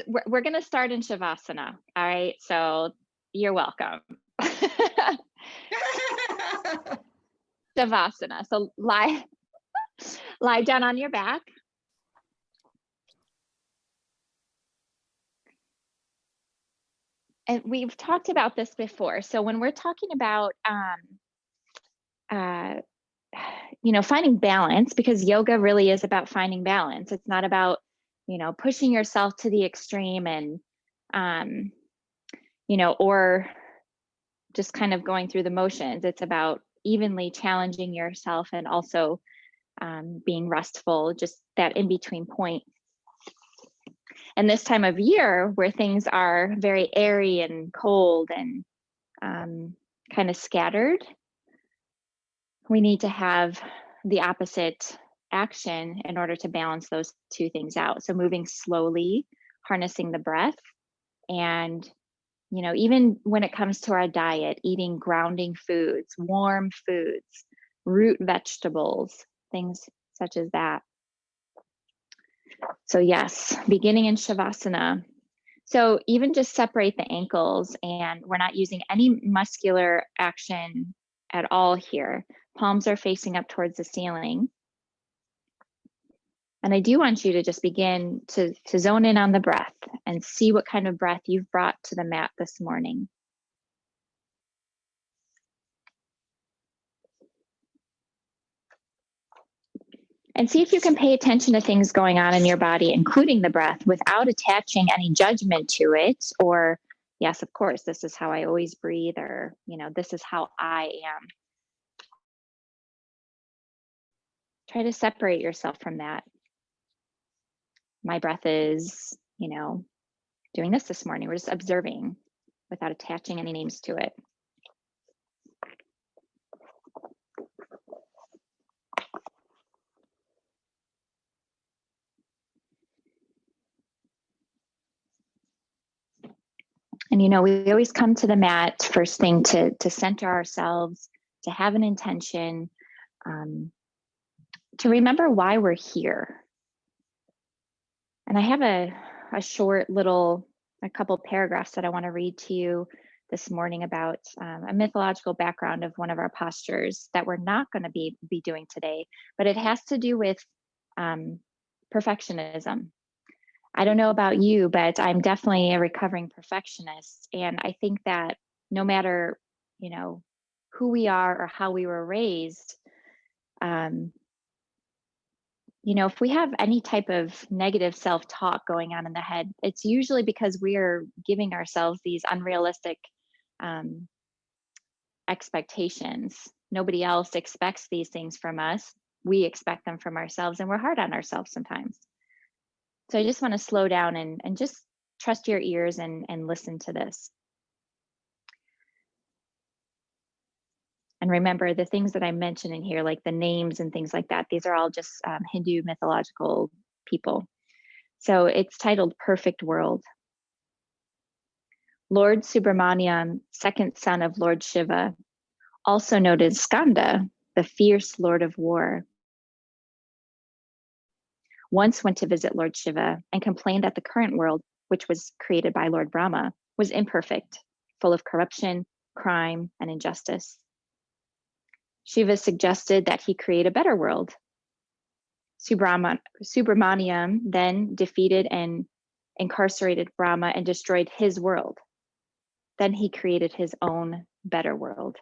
We're going to start in Shavasana. All right. So you're welcome. Shavasana. So lie down on your back. And we've talked about this before. So when we're talking about, finding balance, because yoga really is about finding balance. It's not about, pushing yourself to the extreme and, or just kind of going through the motions. It's about evenly challenging yourself and also being restful, just that in between point. And this time of year where things are very airy and cold and kind of scattered, we need to have the opposite action in order to balance those two things out. So moving slowly, harnessing the breath, and even when it comes to our diet, eating grounding foods, warm foods, root vegetables, things such as that. So yes, beginning in Shavasana. So even just separate the ankles, and we're not using any muscular action at all here. Palms are facing up towards the ceiling. And I do want you to just begin to zone in on the breath and see what kind of breath you've brought to the mat this morning. And see if you can pay attention to things going on in your body, including the breath, without attaching any judgment to it. Or, yes, of course, this is how I always breathe, or, this is how I am. Try to separate yourself from that. My breath is, doing this morning. We're just observing without attaching any names to it. And, we always come to the mat first thing to center ourselves, to have an intention, to remember why we're here. And I have a short a couple paragraphs that I want to read to you this morning about a mythological background of one of our postures that we're not going to be doing today, but it has to do with perfectionism. I don't know about you, but I'm definitely a recovering perfectionist. And I think that no matter, who we are or how we were raised, if we have any type of negative self-talk going on in the head, it's usually because we're giving ourselves these unrealistic expectations. Nobody else expects these things from us. We expect them from ourselves, and we're hard on ourselves sometimes. So I just want to slow down and just trust your ears and listen to this. And remember, the things that I mentioned in here, like the names and things like that, these are all just Hindu mythological people. So it's titled Perfect World. Lord Subramaniam, second son of Lord Shiva, also noted Skanda, the fierce Lord of War, once went to visit Lord Shiva and complained that the current world, which was created by Lord Brahma, was imperfect, full of corruption, crime, and injustice. Shiva suggested that he create a better world. Subramaniam then defeated and incarcerated Brahma and destroyed his world. Then he created his own better world.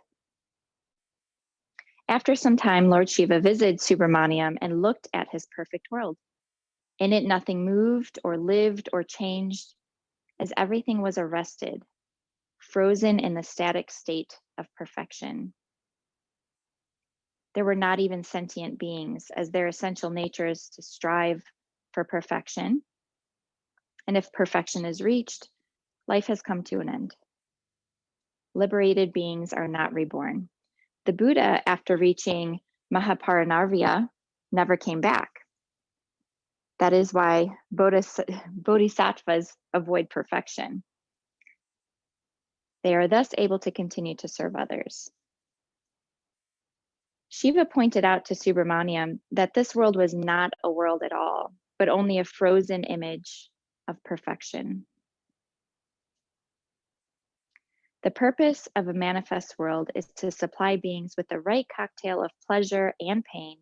After some time, Lord Shiva visited Subramaniam and looked at his perfect world. In it, nothing moved or lived or changed, as everything was arrested, frozen in the static state of perfection. There were not even sentient beings, as their essential nature is to strive for perfection. And if perfection is reached, life has come to an end. Liberated beings are not reborn. The Buddha, after reaching Mahaparinirvana, never came back. That is why bodhisattvas avoid perfection. They are thus able to continue to serve others. Shiva pointed out to Subramaniam that this world was not a world at all, but only a frozen image of perfection. The purpose of a manifest world is to supply beings with the right cocktail of pleasure and pain,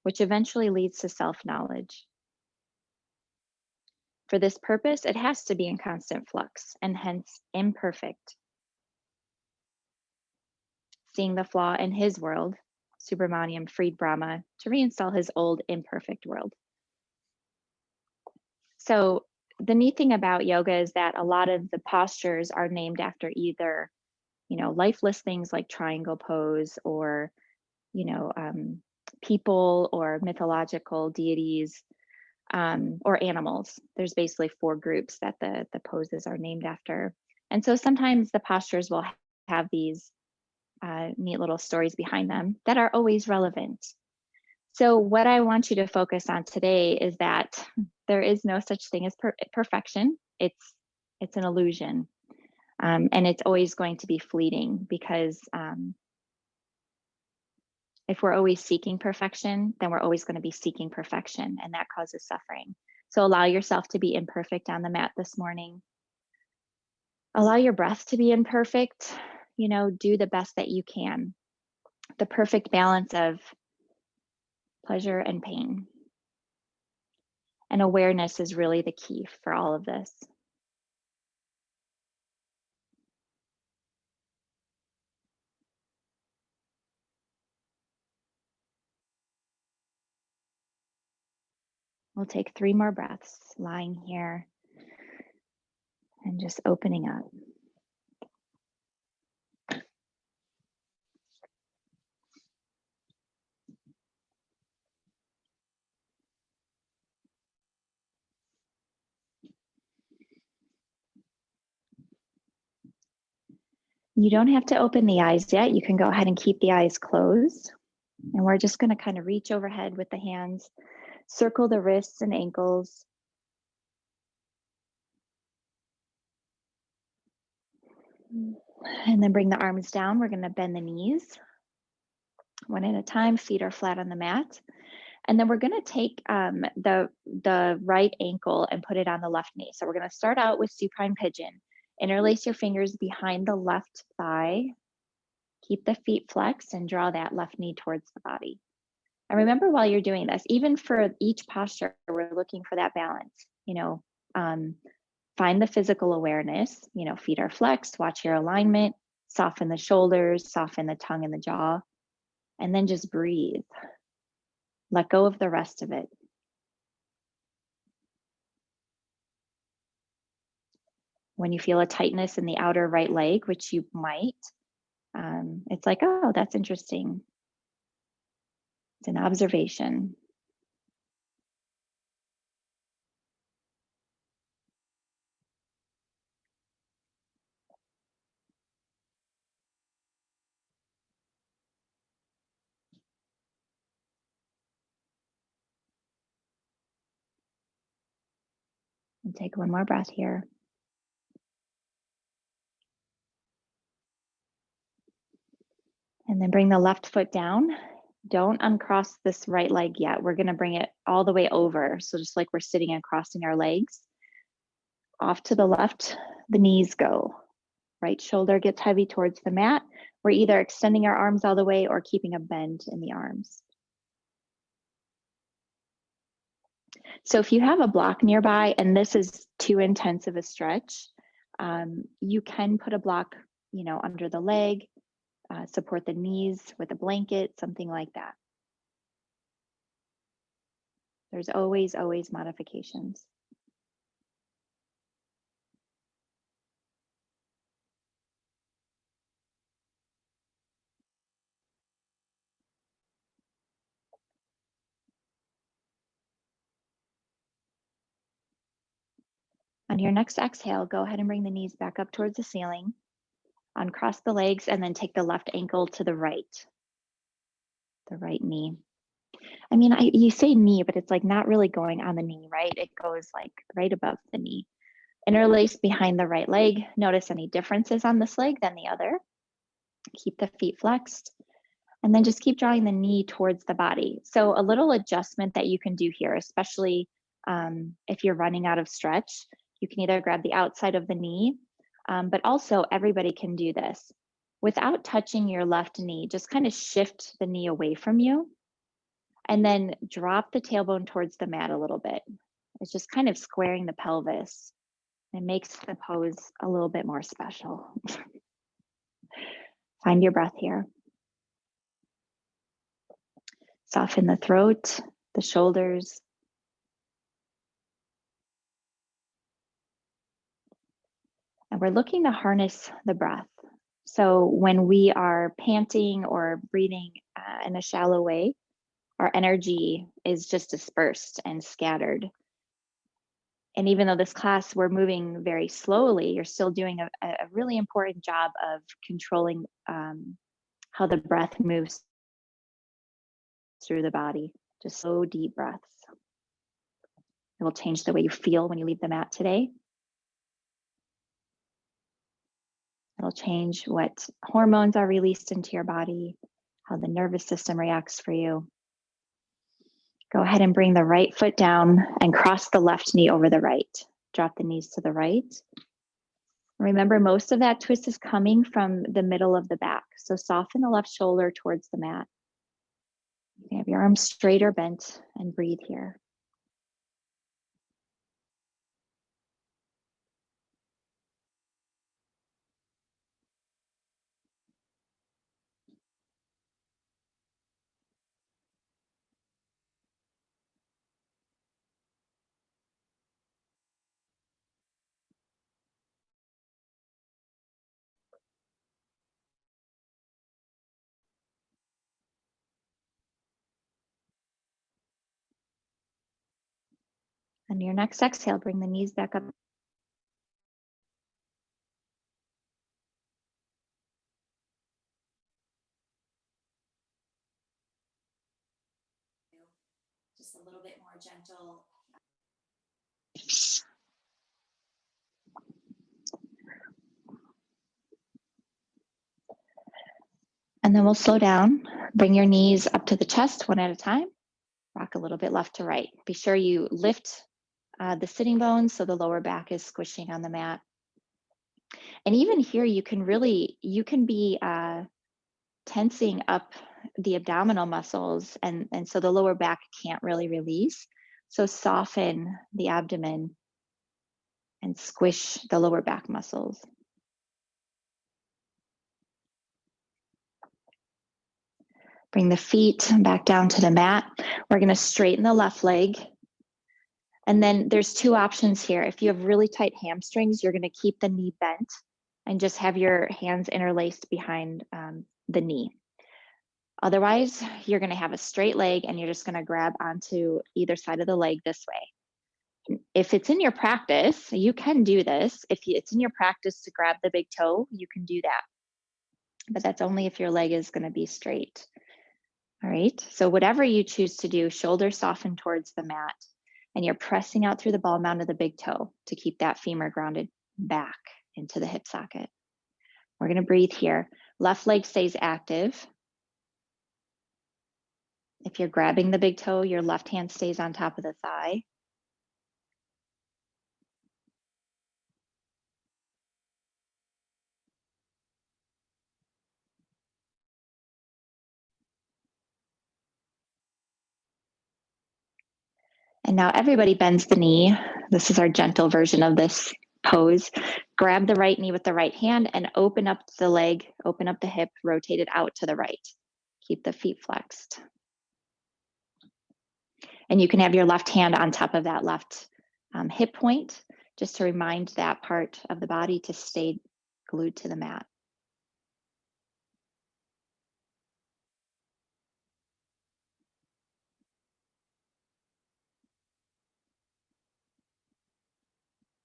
which eventually leads to self-knowledge. For this purpose, it has to be in constant flux and hence imperfect. Seeing the flaw in his world, Subramaniam freed Brahma to reinstall his old imperfect world. So the neat thing about yoga is that a lot of the postures are named after either, lifeless things like triangle pose, or, people or mythological deities, or animals. There's basically 4 groups that the poses are named after. And so sometimes the postures will have these neat little stories behind them that are always relevant. So what I want you to focus on today is that there is no such thing as perfection. It's an illusion, and it's always going to be fleeting, because if we're always seeking perfection, then we're always going to be seeking perfection, and that causes suffering. So allow yourself to be imperfect on the mat this morning. Allow your breath to be imperfect. Do the best that you can. The perfect balance of pleasure and pain. And awareness is really the key for all of this. We'll take 3 more breaths, lying here and just opening up. You don't have to open the eyes yet. You can go ahead and keep the eyes closed. And we're just going to kind of reach overhead with the hands, circle the wrists and ankles. And then bring the arms down. We're going to bend the knees. One at a time, feet are flat on the mat. And then we're going to take the right ankle and put it on the left knee. So we're going to start out with supine pigeon. Interlace your fingers behind the left thigh. Keep the feet flexed and draw that left knee towards the body. And remember, while you're doing this, even for each posture, we're looking for that balance. Find the physical awareness. Feet are flexed, watch your alignment, soften the shoulders, soften the tongue and the jaw, and then just breathe. Let go of the rest of it. When you feel a tightness in the outer right leg, which you might, it's like, oh, that's interesting. It's an observation. And take one more breath here. And then bring the left foot down. Don't uncross this right leg yet. We're going to bring it all the way over. So just like we're sitting and crossing our legs. Off to the left, the knees go. Right shoulder gets heavy towards the mat. We're either extending our arms all the way or keeping a bend in the arms. So if you have a block nearby and this is too intense of a stretch, you can put a block, under the leg, support the knees with a blanket, something like that. There's always modifications. On your next exhale, go ahead and bring the knees back up towards the ceiling. Uncross the legs and then take the left ankle to the right knee. You say knee, but it's like not really going on the knee, right? It goes like right above the knee. Interlace behind the right leg. Notice any differences on this leg than the other. Keep the feet flexed. And then just keep drawing the knee towards the body. So a little adjustment that you can do here, especially If you're running out of stretch, you can either grab the outside of the knee, but also everybody can do this. Without touching your left knee, just kind of shift the knee away from you and then drop the tailbone towards the mat a little bit. It's just kind of squaring the pelvis. It makes the pose a little bit more special. Find your breath here. Soften the throat, the shoulders. And we're looking to harness the breath. So when we are panting or breathing in a shallow way, our energy is just dispersed and scattered. And even though this class, we're moving very slowly, you're still doing a really important job of controlling how the breath moves through the body. Just slow, deep breaths. It will change the way you feel when you leave the mat today. It'll change what hormones are released into your body, how the nervous system reacts for you. Go ahead and bring the right foot down and cross the left knee over the right. Drop the knees to the right. Remember, most of that twist is coming from the middle of the back. So soften the left shoulder towards the mat. You can have your arms straight or bent and breathe here. And your next exhale, bring the knees back up. Just a little bit more gentle. And then we'll slow down. Bring your knees up to the chest one at a time. Rock a little bit left to right. Be sure you lift the sitting bones so the lower back is squishing on the mat. And even here, you can be tensing up the abdominal muscles, and so the lower back can't really release. So soften the abdomen and squish the lower back muscles. Bring the feet back down to the mat. We're going to straighten the left leg. And then there's two options here. If you have really tight hamstrings, you're going to keep the knee bent and just have your hands interlaced behind the knee. Otherwise, you're going to have a straight leg and you're just going to grab onto either side of the leg this way. If it's in your practice, you can do this. If it's in your practice to grab the big toe, you can do that. But that's only if your leg is going to be straight. All right, so whatever you choose to do, shoulders soften towards the mat, and you're pressing out through the ball mound of the big toe to keep that femur grounded back into the hip socket. We're going to breathe here. Left leg stays active. If you're grabbing the big toe, your left hand stays on top of the thigh. And now everybody bends the knee. This is our gentle version of this pose. Grab the right knee with the right hand and open up the leg, open up the hip, rotate it out to the right. Keep the feet flexed. And you can have your left hand on top of that left hip point, just to remind that part of the body to stay glued to the mat.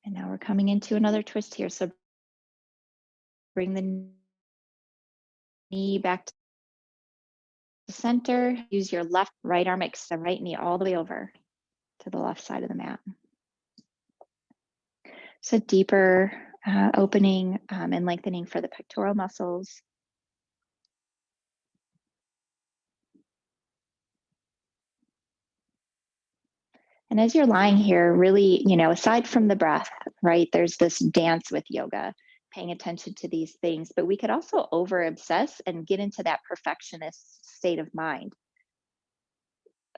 And now we're coming into another twist here. So bring the knee back to the center. Use your left, right arm, extend the right knee all the way over to the left side of the mat. So deeper opening and lengthening for the pectoral muscles. And as you're lying here, really, aside from the breath, right, there's this dance with yoga, paying attention to these things, but we could also over obsess and get into that perfectionist state of mind.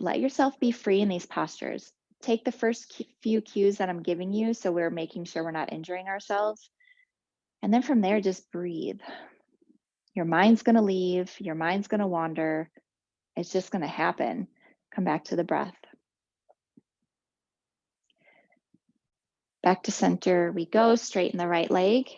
Let yourself be free in these postures. Take the first few cues that I'm giving you so we're making sure we're not injuring ourselves. And then from there, just breathe. Your mind's going to leave, your mind's going to wander. It's just going to happen. Come back to the breath. Back to center we go, straighten the right leg.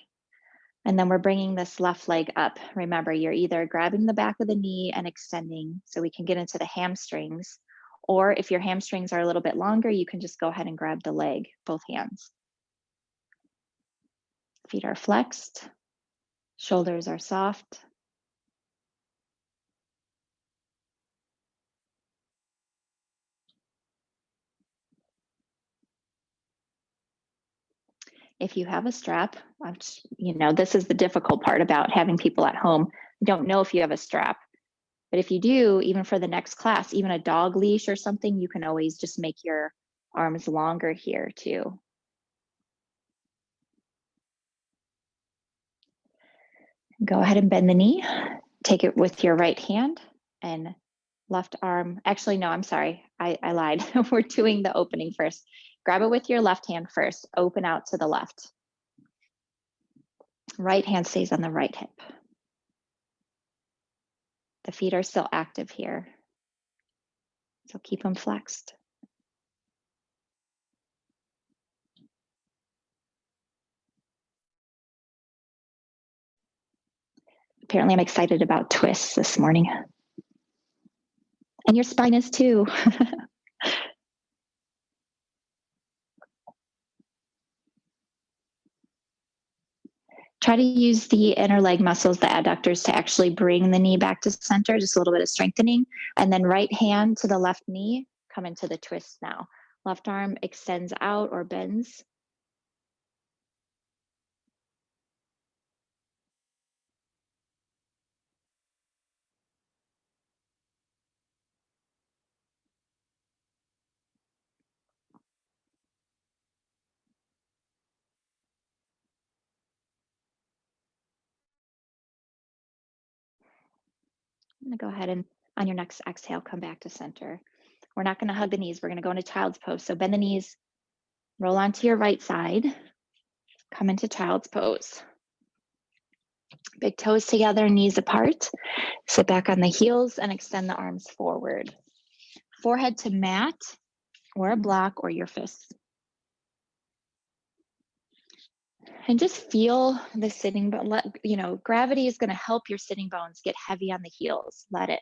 And then we're bringing this left leg up. Remember, you're either grabbing the back of the knee and extending so we can get into the hamstrings, or if your hamstrings are a little bit longer, you can just go ahead and grab the leg, both hands. Feet are flexed, shoulders are soft. If you have a strap, this is the difficult part about having people at home. I don't know if you have a strap, but if you do, even for the next class, even a dog leash or something, you can always just make your arms longer here too. Go ahead and bend the knee. Take it with your right hand and left arm. Actually, no, I'm sorry. I lied. We're doing the opening first. Grab it with your left hand first. Open out to the left. Right hand stays on the right hip. The feet are still active here, so keep them flexed. Apparently, I'm excited about twists this morning. And your spine is too. Try to use the inner leg muscles, the adductors, to actually bring the knee back to center, just a little bit of strengthening. And then right hand to the left knee, come into the twist now. Left arm extends out or bends. I'm gonna go ahead and on your next exhale, come back to center. We're not gonna hug the knees. We're gonna go into child's pose. So bend the knees, roll onto your right side, come into child's pose. Big toes together, knees apart. Sit back on the heels and extend the arms forward. Forehead to mat or a block or your fists. And just feel the sitting bone. Gravity is going to help your sitting bones get heavy on the heels. Let it.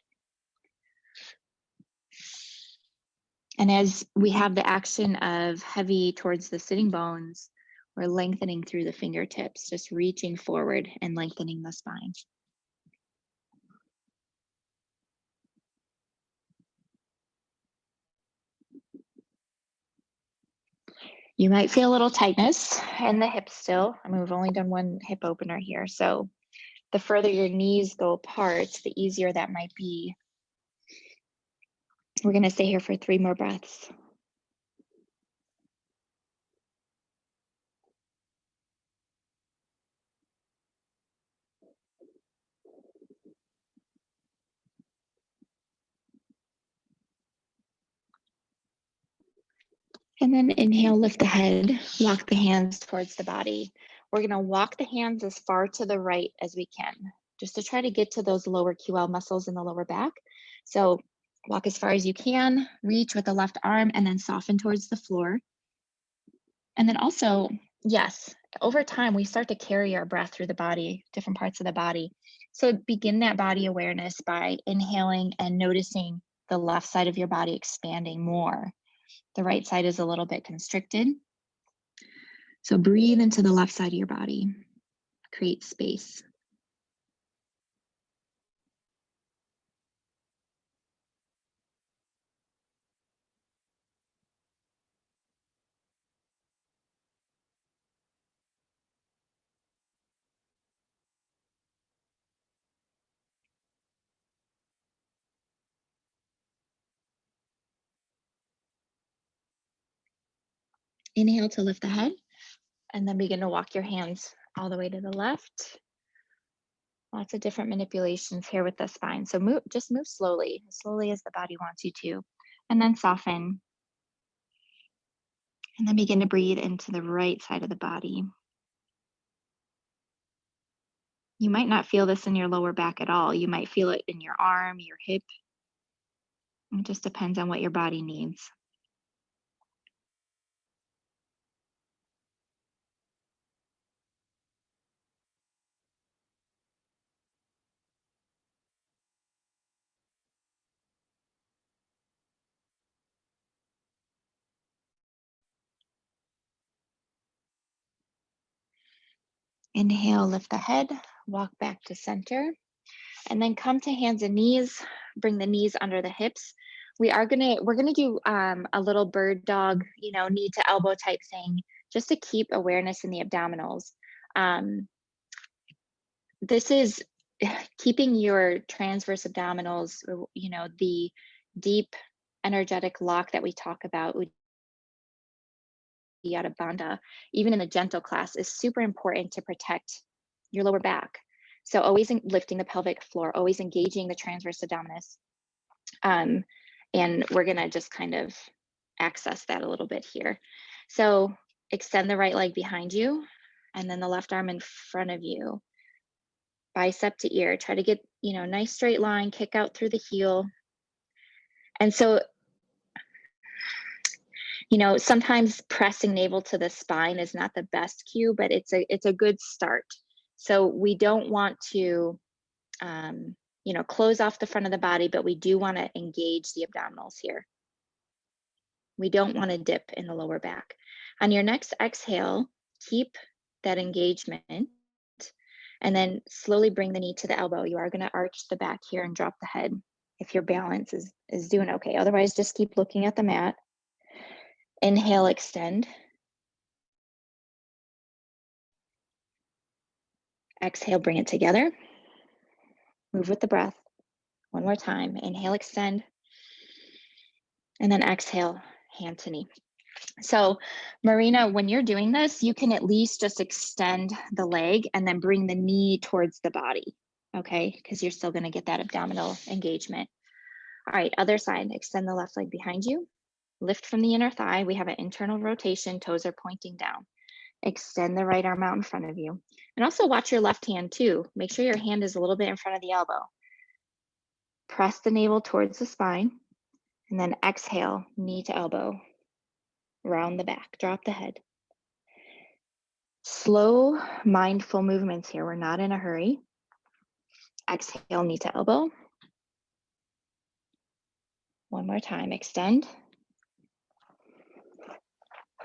And as we have the action of heavy towards the sitting bones, we're lengthening through the fingertips, just reaching forward and lengthening the spine. You might feel a little tightness in the hips still. I mean, we've only done one hip opener here. So the further your knees go apart, the easier that might be. We're going to stay here for 3 more breaths. And then inhale, lift the head, walk the hands towards the body. We're going to walk the hands as far to the right as we can, just to try to get to those lower QL muscles in the lower back. So walk as far as you can, reach with the left arm, and then soften towards the floor. And then also, yes, over time, we start to carry our breath through the body, different parts of the body. So begin that body awareness by inhaling and noticing the left side of your body expanding more. The right side is a little bit constricted. So breathe into the left side of your body. Create space. Inhale to lift the head, and then begin to walk your hands all the way to the left. Lots of different manipulations here with the spine. So just move slowly, as slowly as the body wants you to, and then soften. And then begin to breathe into the right side of the body. You might not feel this in your lower back at all. You might feel it in your arm, your hip. It just depends on what your body needs. Inhale, lift the head, walk back to center, and then come to hands and knees. Bring the knees under the hips. We're gonna do a little bird dog, knee to elbow type thing, just to keep awareness in the abdominals. This is keeping your transverse abdominals, the deep energetic lock that we talk about, Uddiyana Bandha, even in the gentle class, is super important to protect your lower back. So always lifting the pelvic floor, always engaging the transverse abdominis. And we're gonna just kind of access that a little bit here. So extend the right leg behind you, and then the left arm in front of you. Bicep to ear, try to get, nice straight line, kick out through the heel. And so, sometimes pressing navel to the spine is not the best cue, but it's a good start. So we don't want to, close off the front of the body, but we do want to engage the abdominals here. We don't want to dip in the lower back. On your next exhale, keep that engagement, and then slowly bring the knee to the elbow. You are going to arch the back here and drop the head if your balance is doing okay. Otherwise, just keep looking at the mat. Inhale, extend. Exhale, bring it together. Move with the breath. One more time. Inhale, extend. And then exhale, hand to knee. So Marina, when you're doing this, you can at least just extend the leg and then bring the knee towards the body, okay? Because you're still gonna get that abdominal engagement. All right, other side, extend the left leg behind you. Lift from the inner thigh. We have an internal rotation, toes are pointing down. Extend the right arm out in front of you. And also watch your left hand too. Make sure your hand is a little bit in front of the elbow. Press the navel towards the spine, and then exhale, knee to elbow. Round the back, drop the head. Slow, mindful movements here. We're not in a hurry. Exhale, knee to elbow. One more time, extend.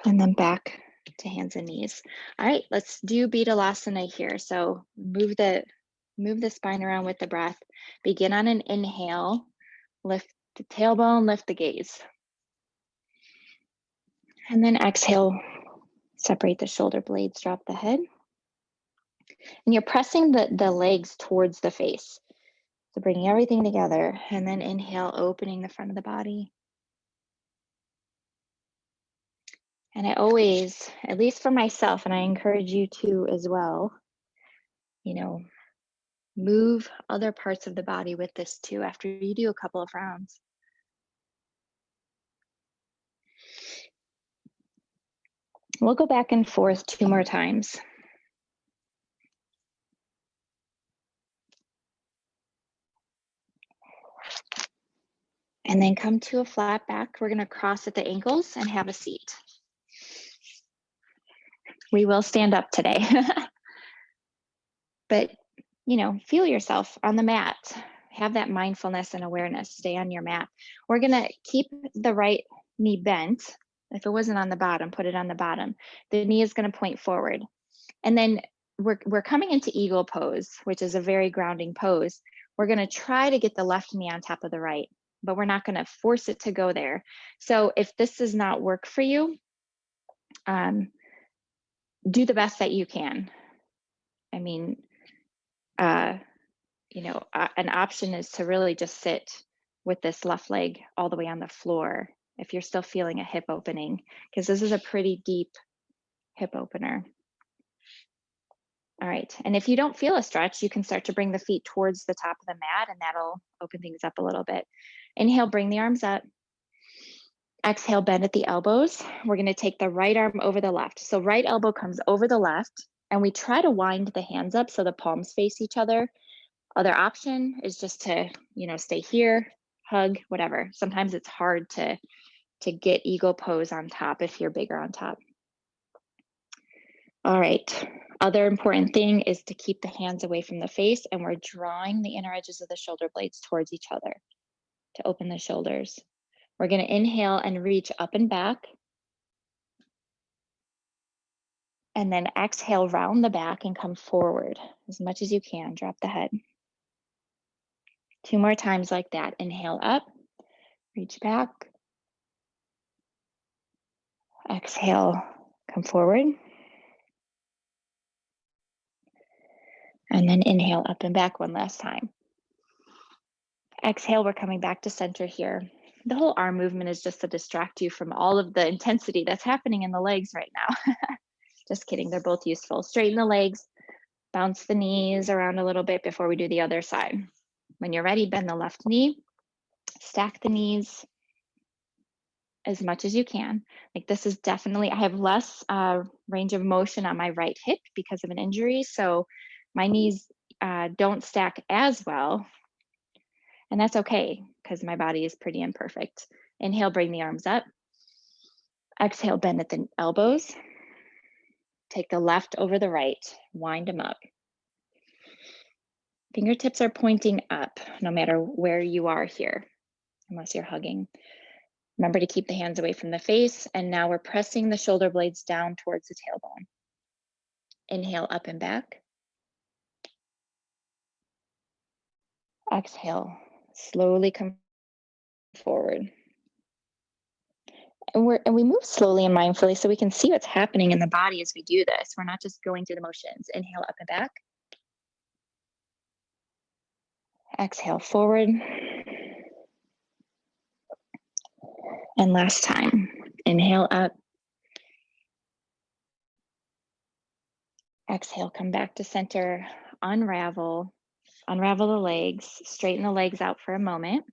And then back to hands and knees. All right, let's do Betalasana here. So move the spine around with the breath. Begin on an inhale. Lift the tailbone, lift the gaze. And then exhale, separate the shoulder blades, drop the head. And you're pressing the legs towards the face. So bringing everything together, and then inhale, opening the front of the body. And I always, at least for myself, and I encourage you to as well, move other parts of the body with this too after you do a couple of rounds. We'll go back and forth 2 more times. And then come to a flat back. We're going to cross at the ankles and have a seat. We will stand up today. But, feel yourself on the mat. Have that mindfulness and awareness. Stay on your mat. We're going to keep the right knee bent. If it wasn't on the bottom, put it on the bottom. The knee is going to point forward. And then we're coming into eagle pose, which is a very grounding pose. We're going to try to get the left knee on top of the right, but we're not going to force it to go there. So if this does not work for you, do the best that you can. I mean, an option is to really just sit with this left leg all the way on the floor if you're still feeling a hip opening, because this is a pretty deep hip opener. All right, and if you don't feel a stretch, you can start to bring the feet towards the top of the mat, and that'll open things up a little bit. Inhale, bring the arms up. Exhale, bend at the elbows. We're gonna take the right arm over the left. So right elbow comes over the left, and we try to wind the hands up so the palms face each other. Other option is just to, stay here, hug, whatever. Sometimes it's hard to get eagle pose on top if you're bigger on top. All right, other important thing is to keep the hands away from the face, and we're drawing the inner edges of the shoulder blades towards each other to open the shoulders. We're gonna inhale and reach up and back. And then exhale, round the back and come forward as much as you can. Drop the head. 2 more times like that. Inhale up, reach back. Exhale, come forward. And then inhale up and back one last time. Exhale, we're coming back to center here. The whole arm movement is just to distract you from all of the intensity that's happening in the legs right now. Just kidding, they're both useful. Straighten the legs, bounce the knees around a little bit before we do the other side. When you're ready, bend the left knee, stack the knees as much as you can. Like this is definitely, I have less range of motion on my right hip because of an injury. So my knees don't stack as well. And that's okay because my body is pretty imperfect. Inhale, bring the arms up. Exhale, bend at the elbows. Take the left over the right, wind them up. Fingertips are pointing up no matter where you are here, unless you're hugging. Remember to keep the hands away from the face. And now we're pressing the shoulder blades down towards the tailbone. Inhale up and back. Exhale, slowly come forward. And we move slowly and mindfully so we can see what's happening in the body as we do this. We're not just going through the motions. Inhale up and back. Exhale forward. And last time, inhale up. Exhale, come back to center, unravel the legs, straighten the legs out for a moment.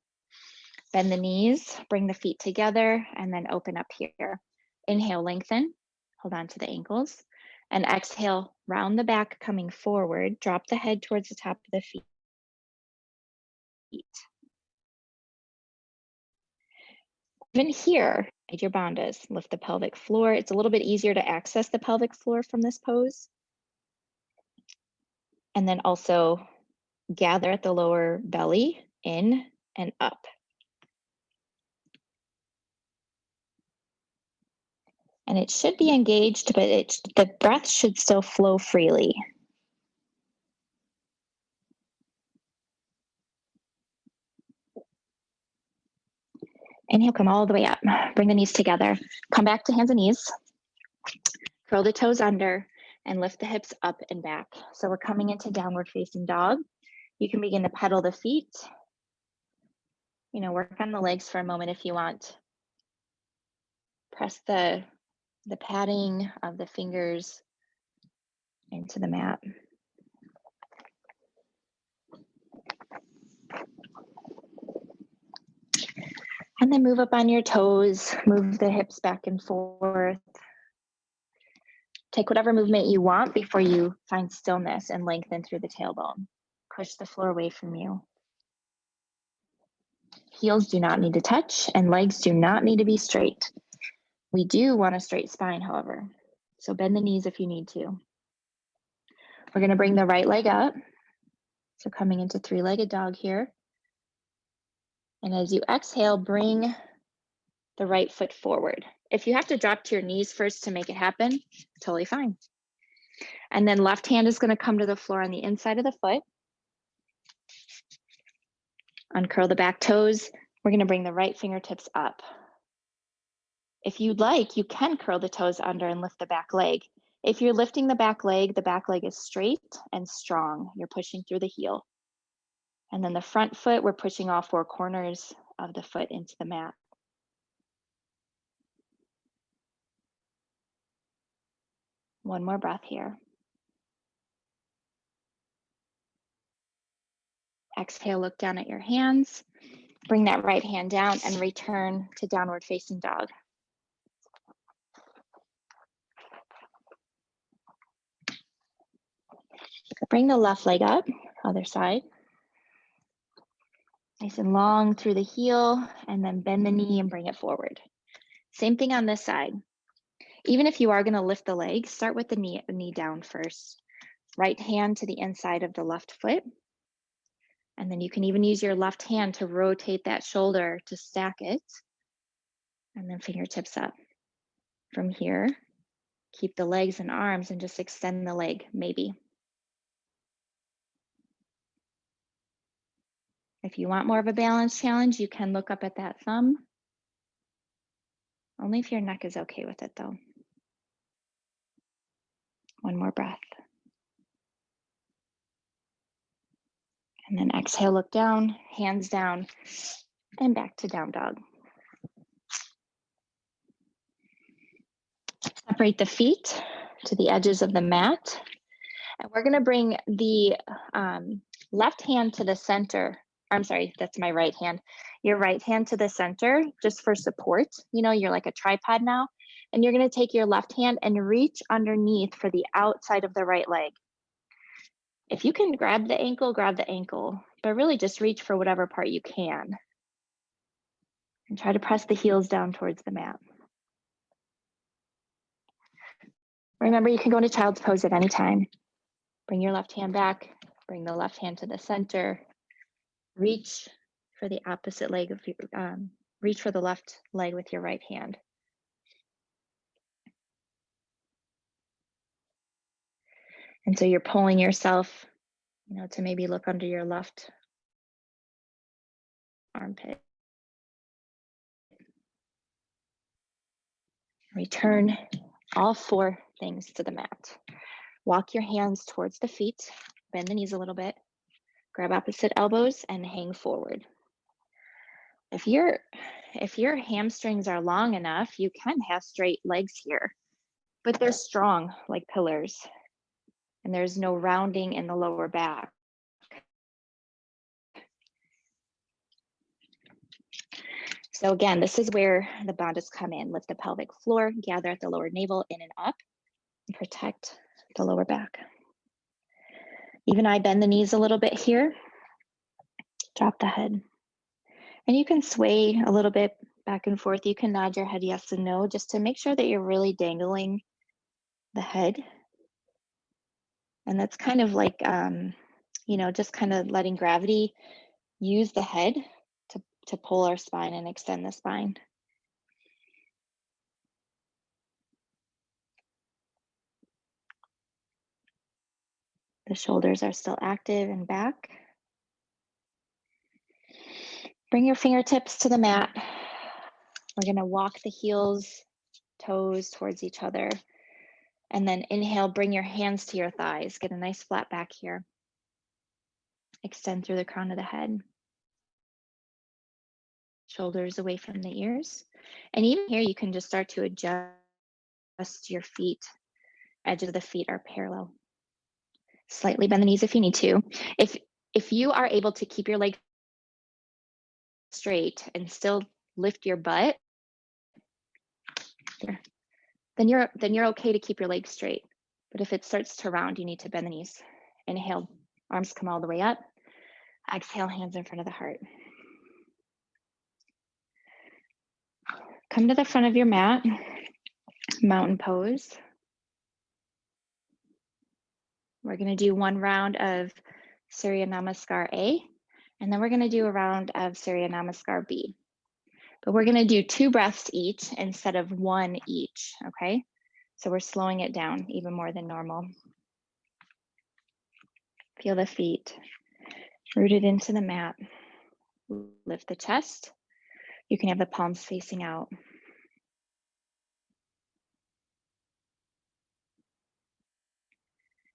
Bend the knees, bring the feet together, and then open up here. Inhale, lengthen, hold on to the ankles. And exhale, round the back, coming forward, drop the head towards the top of the feet. Even here, at your bandhas, lift the pelvic floor. It's a little bit easier to access the pelvic floor from this pose. And then also gather at the lower belly, in and up. And it should be engaged, but the breath should still flow freely. Inhale, come all the way up. Bring the knees together. Come back to hands and knees. Curl the toes under and lift the hips up and back. So we're coming into downward facing dog. You can begin to pedal the feet. Work on the legs for a moment if you want. Press the padding of the fingers into the mat. And then move up on your toes, move the hips back and forth. Take whatever movement you want before you find stillness and lengthen through the tailbone. Push the floor away from you. Heels do not need to touch and legs do not need to be straight. We do want a straight spine, however. So bend the knees if you need to. We're going to bring the right leg up. So coming into three-legged dog here. And as you exhale, bring the right foot forward. If you have to drop to your knees first to make it happen, totally fine. And then left hand is going to come to the floor on the inside of the foot. Uncurl the back toes. We're going to bring the right fingertips up. If you'd like, you can curl the toes under and lift the back leg. If you're lifting the back leg is straight and strong. You're pushing through the heel. And then the front foot, we're pushing all four corners of the foot into the mat. One more breath here. Exhale, look down at your hands. Bring that right hand down and return to downward facing dog. Bring the left leg up, other side. Nice and long through the heel, and then bend the knee and bring it forward. Same thing on this side. Even if you are gonna lift the leg, start with the knee down first. Right hand to the inside of the left foot. And then you can even use your left hand to rotate that shoulder to stack it. And then fingertips up. From here, keep the legs and arms and just extend the leg, maybe. If you want more of a balance challenge, you can look up at that thumb. Only if your neck is okay with it though. One more breath. And then exhale, look down, hands down, and back to down dog. Separate the feet to the edges of the mat. And we're gonna bring the left hand to the center. I'm sorry, that's my right hand. Your right hand to the center, just for support. You know, you're like a tripod now. And you're gonna take your left hand and reach underneath for the outside of the right leg. If you can grab the ankle, but really just reach for whatever part you can. And try to press the heels down towards the mat. Remember, you can go into child's pose at any time. Bring your left hand back, bring the left hand to the center, reach for the opposite leg of your, reach for the left leg with your right hand. And so you're pulling yourself, you know, to maybe look under your left armpit. Return all four things to the mat. Walk your hands towards the feet, bend the knees a little bit, grab opposite elbows and hang forward. If your hamstrings are long enough, you can have straight legs here, but they're strong like pillars and there's no rounding in the lower back. So again, this is where the bandhas come in. Lift the pelvic floor, gather at the lower navel, in and up, and protect the lower back. Even I bend the knees a little bit here, drop the head. And you can sway a little bit back and forth. You can nod your head yes and no, just to make sure that you're really dangling the head. And that's kind of like, you know, just kind of letting gravity use the head to pull our spine and extend the spine. The shoulders are still active and back. Bring your fingertips to the mat. We're gonna walk the heels, toes towards each other. And then inhale, bring your hands to your thighs. Get a nice flat back here. Extend through the crown of the head. Shoulders away from the ears. And even here, you can just start to adjust your feet. Edges of the feet are parallel. Slightly bend the knees if you need to. If you are able to keep your legs straight and still lift your butt, then you're okay to keep your legs straight. But if it starts to round, you need to bend the knees. Inhale, arms come all the way up. Exhale, hands in front of the heart. Come to the front of your mat, mountain pose. We're gonna do one round of Surya Namaskar A, and then we're gonna do a round of Surya Namaskar B. But we're gonna do 2 breaths each instead of 1 each, okay? So we're slowing it down even more than normal. Feel the feet rooted into the mat. Lift the chest. You can have the palms facing out.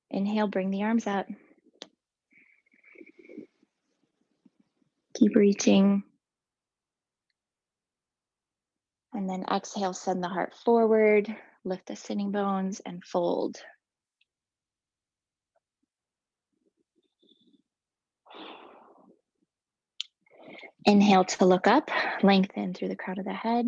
Inhale, bring the arms up. Keep reaching. And then exhale, send the heart forward. lift the sitting bones and fold. Inhale to look up, lengthen through the crown of the head.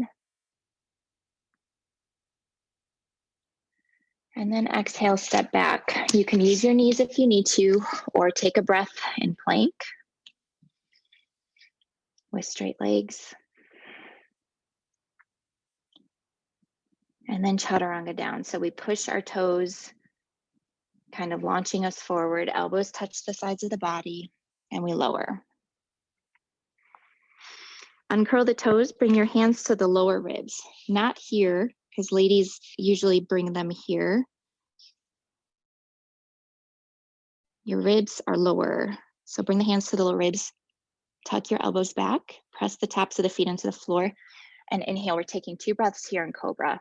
And then exhale, step back. You can use your knees if you need to, or take a breath in plank with straight legs. And then chaturanga down. So we push our toes, kind of launching us forward. Elbows touch the sides of the body, and we lower. Uncurl the toes, bring your hands to the lower ribs, not here, because ladies usually bring them here. Your ribs are lower. So bring the hands to the lower ribs, tuck your elbows back, press the tops of the feet into the floor, and inhale. We're taking 2 breaths here in Cobra.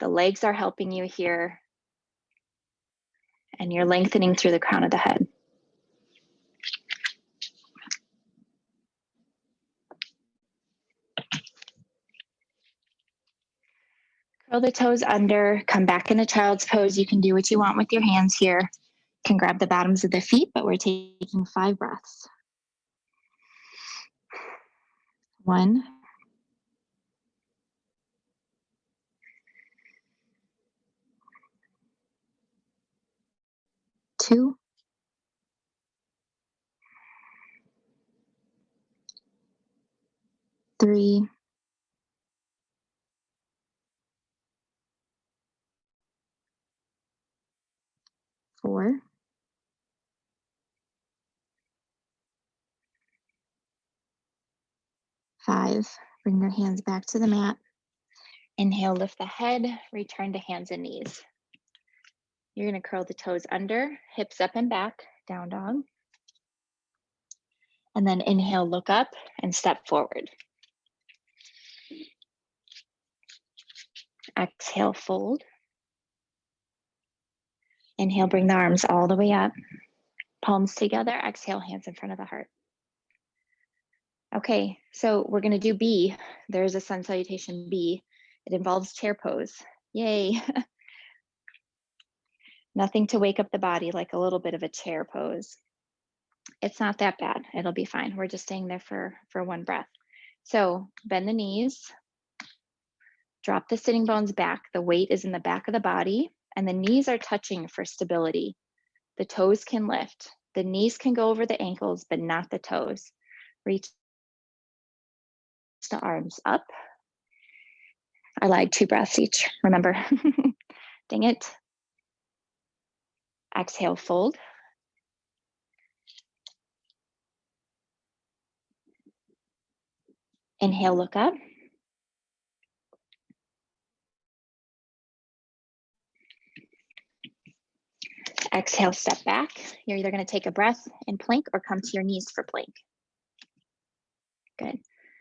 The legs are helping you here, and you're lengthening through the crown of the head. Curl the toes under, come back into child's pose. You can do what you want with your hands here. You can grab the bottoms of the feet, but we're taking 5 breaths. 1, 2, 3, 4, 5. Bring your hands back to the mat. Inhale, lift the head, return to hands and knees. You're going to curl the toes under, hips up and back, down dog. And then inhale, look up and step forward. Exhale, fold. Inhale, bring the arms all the way up. Palms together, exhale, hands in front of the heart. Okay, so we're gonna do B. There's a sun salutation B. It involves chair pose. Yay. Nothing to wake up the body, like a little bit of a chair pose. It's not that bad, it'll be fine. We're just staying there for 1 breath. So bend the knees, drop the sitting bones back. The weight is in the back of the body and the knees are touching for stability. The toes can lift. The knees can go over the ankles, but not the toes. Reach the arms up. I lied, 2 breaths each, remember. Dang it. Exhale, fold. Inhale, look up. Exhale, step back. You're either going to take a breath in plank or come to your knees for plank. Good.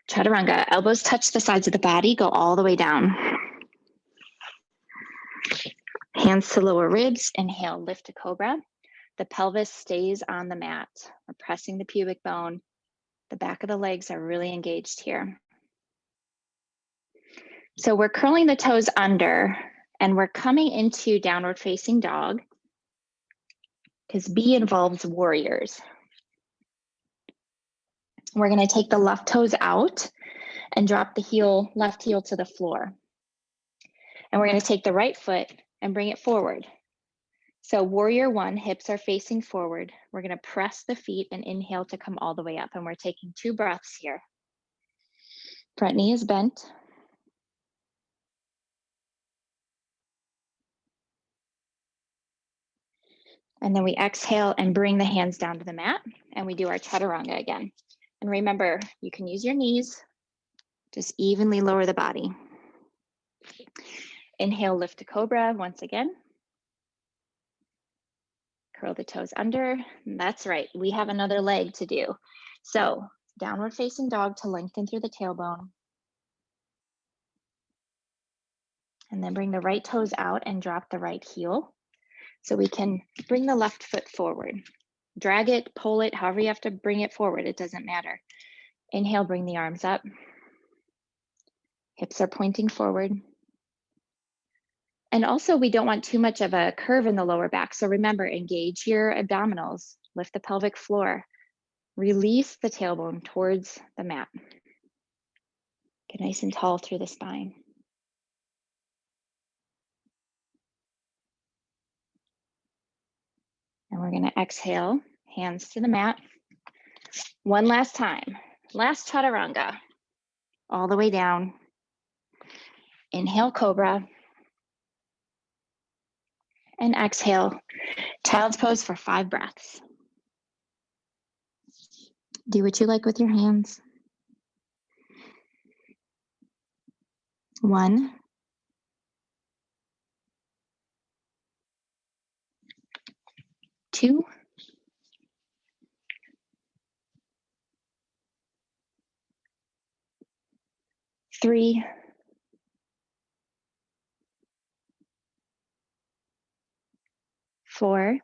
Chaturanga, elbows touch the sides of the body, go all the way down. Hands to lower ribs, inhale, lift to cobra. The pelvis stays on the mat. We're pressing the pubic bone. The back of the legs are really engaged here. So we're curling the toes under and we're coming into downward facing dog because B involves warriors. We're going to take the left toes out and drop the left heel to the floor. And we're going to take the right foot and bring it forward. So warrior 1, hips are facing forward. We're going to press the feet and inhale to come all the way up. And we're taking 2 breaths here. Front knee is bent. And then we exhale and bring the hands down to the mat and we do our chaturanga again. And remember, you can use your knees, just evenly lower the body. Inhale, lift to cobra once again. Curl the toes under. That's right, we have another leg to do. So downward facing dog to lengthen through the tailbone. And then bring the right toes out and drop the right heel. So we can bring the left foot forward. Drag it, pull it, however you have to bring it forward, it doesn't matter. Inhale, bring the arms up. Hips are pointing forward. And also we don't want too much of a curve in the lower back. So remember, engage your abdominals, lift the pelvic floor, release the tailbone towards the mat. Get nice and tall through the spine. And we're going to exhale, hands to the mat. One last time. Last chaturanga. All the way down. Inhale, cobra. And exhale, child's pose for 5 breaths. Do what you like with your hands. 1, 2, 3, 4,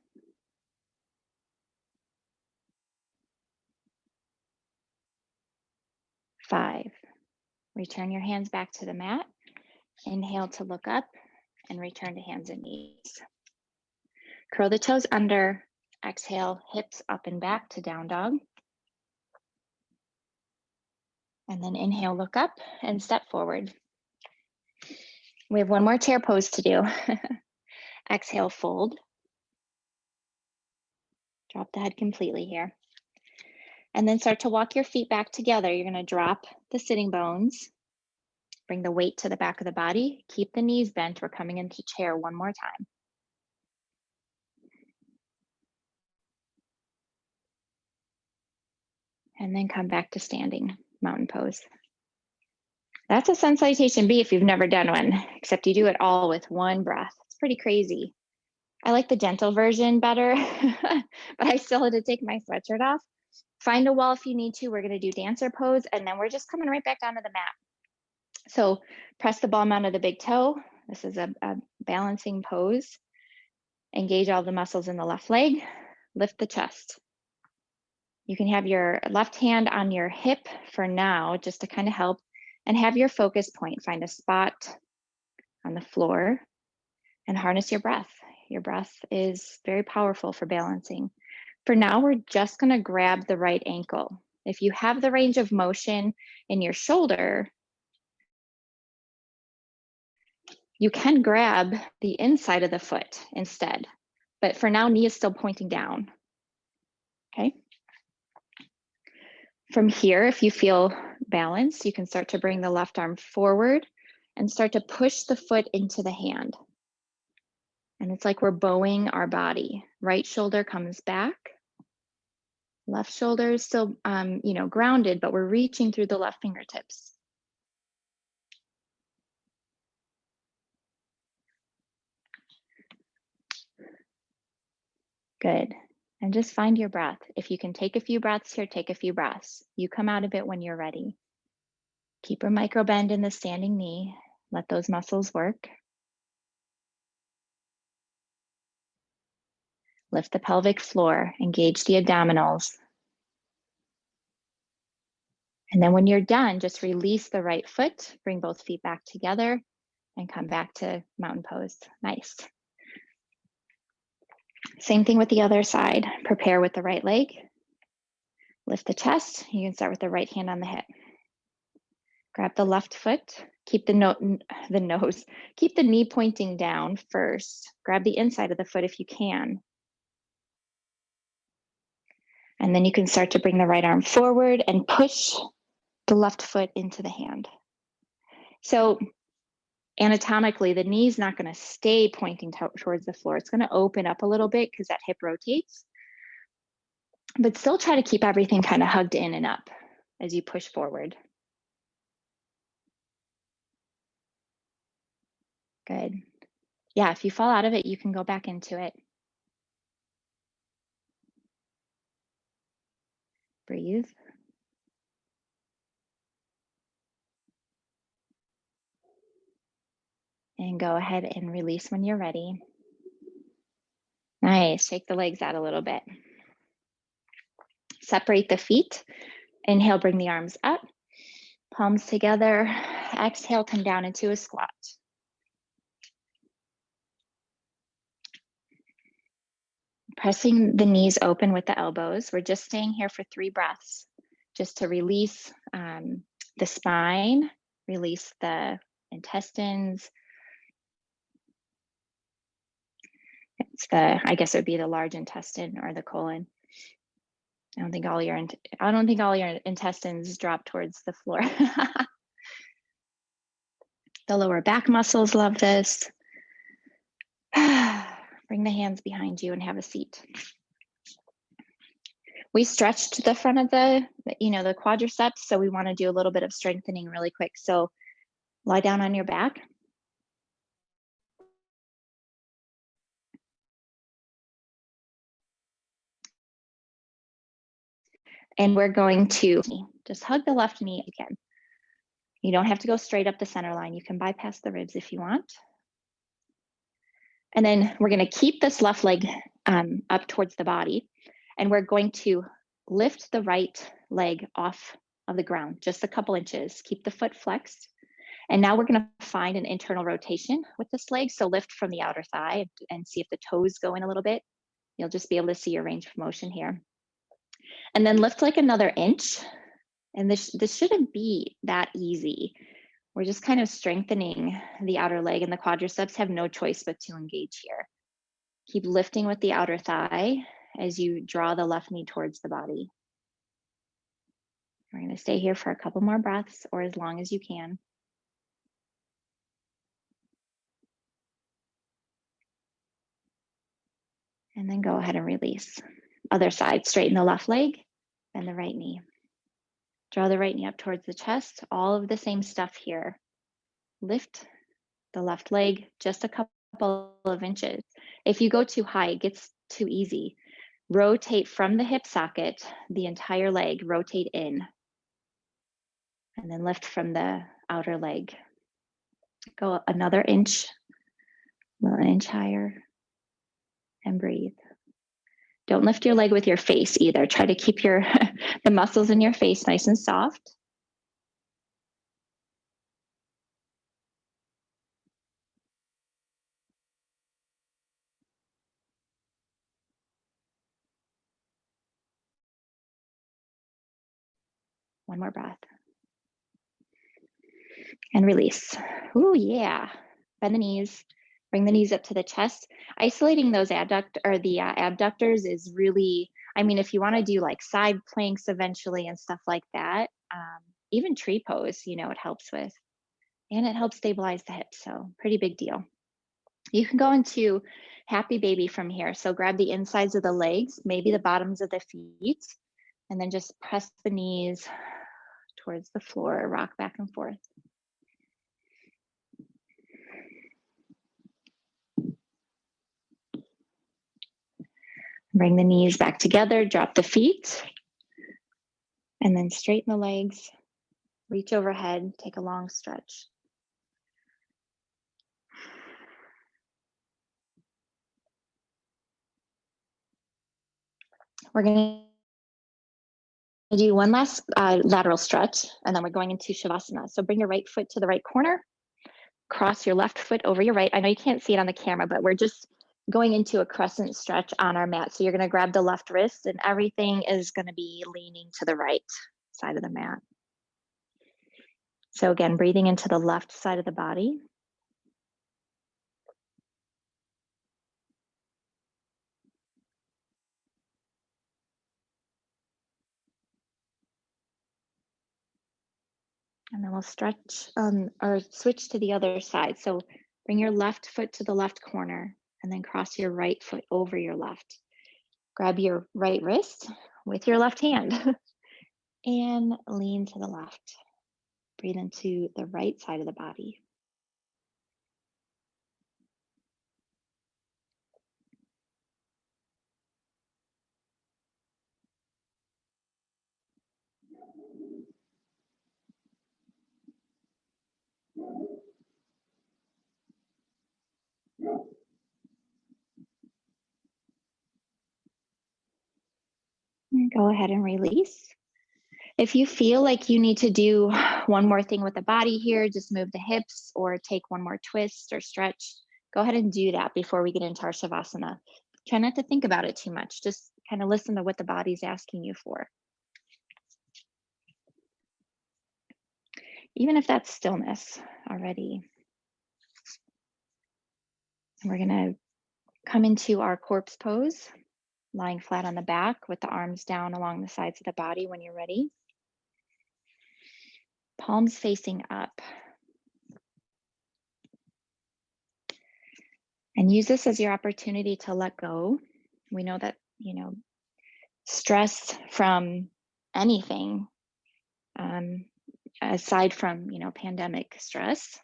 5. Return your hands back to the mat. Inhale to look up and return to hands and knees. Curl the toes under. Exhale, hips up and back to down dog. And then inhale, look up and step forward. We have one more chair pose to do. Exhale, fold. Drop the head completely here. And then start to walk your feet back together. You're going to drop the sitting bones. Bring the weight to the back of the body. Keep the knees bent. We're coming into chair one more time. And then come back to standing mountain pose. That's a sun salutation B if you've never done one, except you do it all with one breath. It's pretty crazy. I like the gentle version better, but I still had to take my sweatshirt off. Find a wall if you need to. We're going to do dancer pose, and then we're just coming right back down to the mat. So press the ball out of the big toe. This is a balancing pose. Engage all the muscles in the left leg. Lift the chest. You can have your left hand on your hip for now, just to kind of help, and have your focus point. Find a spot on the floor and harness your breath. Your breath is very powerful for balancing. For now, we're just going to grab the right ankle. If you have the range of motion in your shoulder, you can grab the inside of the foot instead. But for now, knee is still pointing down. Okay. From here, if you feel balanced, you can start to bring the left arm forward and start to push the foot into the hand. And it's like we're bowing our body. Right shoulder comes back. Left shoulder is still, grounded, but we're reaching through the left fingertips. Good. And just find your breath. If you can take a few breaths here, take a few breaths. You come out of it when you're ready. Keep a micro bend in the standing knee. Let those muscles work. Lift the pelvic floor. Engage the abdominals. And then when you're done, just release the right foot. Bring both feet back together and come back to mountain pose. Nice. Same thing with the other side. Prepare with the right leg. Lift the chest. You can start with the right hand on the hip. Grab the left foot. Keep keep the knee pointing down first. Grab the inside of the foot if you can. And then you can start to bring the right arm forward and push the left foot into the hand. So anatomically, the knee's not going to stay pointing towards the floor. It's going to open up a little bit because that hip rotates. But still try to keep everything kind of hugged in and up as you push forward. Good. Yeah, if you fall out of it, you can go back into it. Breathe. And go ahead and release when you're ready. Nice. Shake the legs out a little bit. Separate the feet. Inhale, bring the arms up. Palms together. Exhale, come down into a squat. Pressing the knees open with the elbows. We're just staying here for 3 breaths, just to release the spine, release the intestines. It's I guess it would be the large intestine or the colon. I don't think all your intestines drop towards the floor. The lower back muscles love this. Bring the hands behind you and have a seat. We stretched the front of the quadriceps, so we want to do a little bit of strengthening really quick. So lie down on your back. And we're going to just hug the left knee again. You don't have to go straight up the center line. You can bypass the ribs if you want. And then we're going to keep this left leg up towards the body. And we're going to lift the right leg off of the ground, just a couple inches. Keep the foot flexed. And now we're going to find an internal rotation with this leg. So lift from the outer thigh and see if the toes go in a little bit. You'll just be able to see your range of motion here. And then lift like another inch. And this shouldn't be that easy. We're just kind of strengthening the outer leg, and the quadriceps have no choice but to engage here. Keep lifting with the outer thigh as you draw the left knee towards the body. We're going to stay here for a couple more breaths, or as long as you can. And then go ahead and release. Other side, straighten the left leg, bend the right knee. Draw the right knee up towards the chest. All of the same stuff here. Lift the left leg just a couple of inches. If you go too high, it gets too easy. Rotate from the hip socket, the entire leg, rotate in. And then lift from the outer leg. Go another inch, an inch higher, and breathe. Don't lift your leg with your face either. Try to keep the muscles in your face nice and soft. One more breath. And release. Ooh, yeah. Bend the knees. Bring the knees up to the chest. Isolating those abductors is really, I mean, if you want to do like side planks eventually and stuff like that, even tree pose, it helps with. And it helps stabilize the hips, so pretty big deal. You can go into happy baby from here. So grab the insides of the legs, maybe the bottoms of the feet, and then just press the knees towards the floor, rock back and forth. Bring the knees back together, drop the feet, and then straighten the legs, reach overhead, take a long stretch. We're going to do one last lateral stretch, and then we're going into Shavasana. So bring your right foot to the right corner, cross your left foot over your right. I know you can't see it on the camera, but we're just going into a crescent stretch on our mat. So you're going to grab the left wrist, and everything is going to be leaning to the right side of the mat. So again, breathing into the left side of the body. And then we'll stretch or switch to the other side. So bring your left foot to the left corner and then cross your right foot over your left. Grab your right wrist with your left hand and lean to the left. Breathe into the right side of the body. And go ahead and release. If you feel like you need to do one more thing with the body here, just move the hips or take one more twist or stretch, go ahead and do that before we get into our Shavasana. Try not to think about it too much. Just kind of listen to what the body's asking you for. Even if that's stillness already. And we're going to come into our corpse pose, lying flat on the back with the arms down along the sides of the body when you're ready. Palms facing up. And use this as your opportunity to let go. We know that, stress from anything, aside from, pandemic stress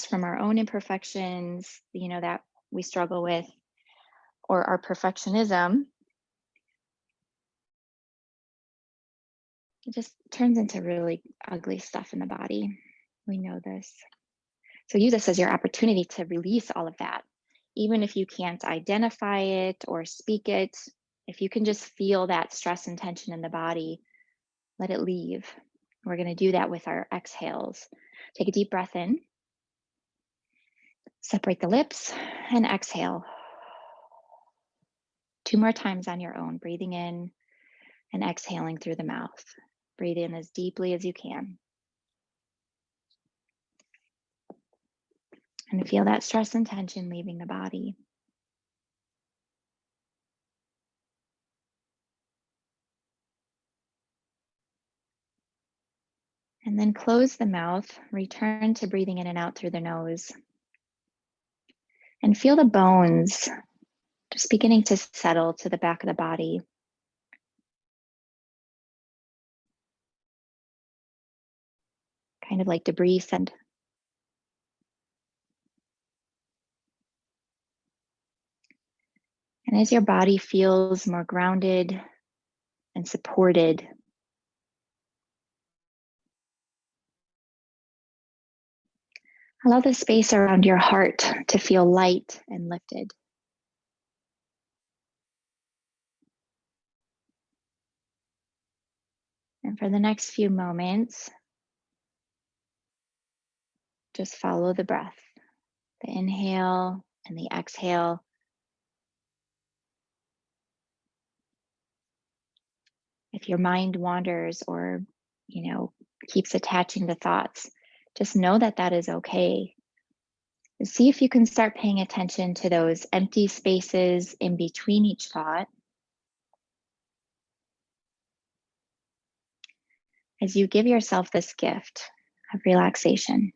from our own imperfections, that we struggle with, or our perfectionism, it just turns into really ugly stuff in the body. We know this. So use this as your opportunity to release all of that. Even if you can't identify it or speak it, if you can just feel that stress and tension in the body, let it leave. We're going to do that with our exhales. Take a deep breath in. Separate the lips and exhale. 2 more times on your own, breathing in and exhaling through the mouth. Breathe in as deeply as you can. And feel that stress and tension leaving the body. And then close the mouth, return to breathing in and out through the nose. And feel the bones just beginning to settle to the back of the body. Kind of like debris send. And as your body feels more grounded and supported, allow the space around your heart to feel light and lifted. And for the next few moments, just follow the breath, the inhale and the exhale. If your mind wanders or, keeps attaching to thoughts, just know that that is okay. See if you can start paying attention to those empty spaces in between each thought as you give yourself this gift of relaxation.